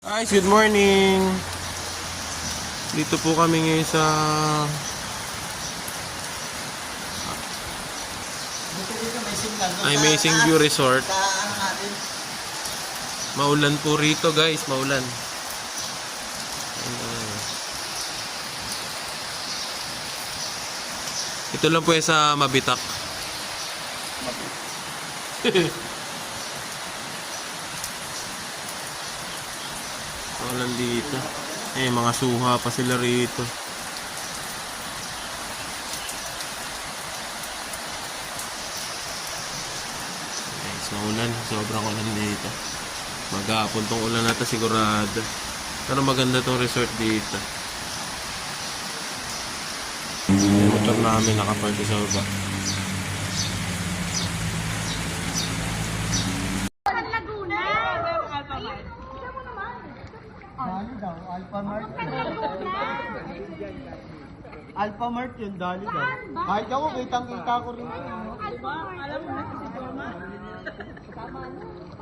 Guys, good morning. Dito po kami ngayon sa Amazing View Resort. Maulan po rito, guys, maulan. Ito lang po sa Mabitak. Maulan dito. Mga suha pa sila rito. Guys, maulan. Sobrang ulan dito. Maghapon tong ulan na to sigurado. Pero maganda tong resort dito. Yung motor namin nakapark sa baba. Dali daw, Alphamart. Alphamart yun, dali daw. Kahit ako, kitang-kita ko rin. Alam mo na si Mama.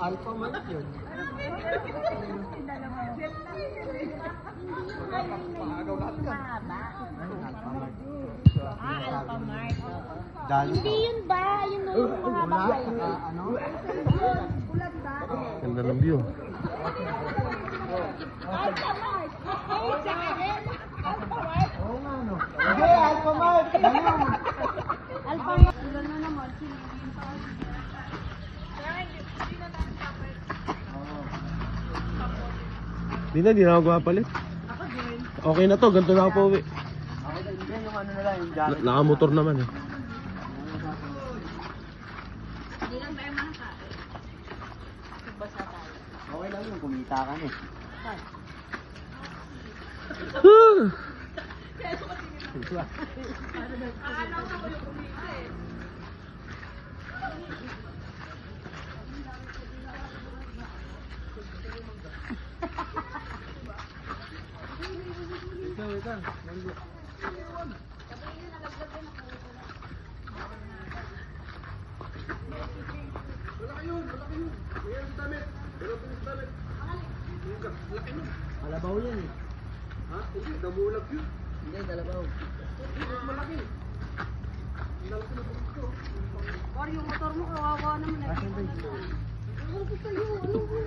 Alphamart yun. Alphamart. Dali Hindi yun ba? Yun na yung mahaba. ano? Ganda ng view. Alphamart. Alphamart. Oo nga, no? Hindi, Alphamart! Alphamart. Ilan na naman? Di na ako palit. Okay na to, ganito na ako po uwi. Ako din, hindi, yung ano na lang, yung jacket. Nakamotor naman eh. Hindi lang tayo makakain. Nagbasa tayo. Okay lang yun, kumita ka na eh. Alabaw yan eh. Ha? Hindi, damulag yun. Hindi, dalabaw. Malaki. Malaki na po. War, yung motor mo kawawa naman. Asan ba yun? Ano ko sa'yo? Ano ko?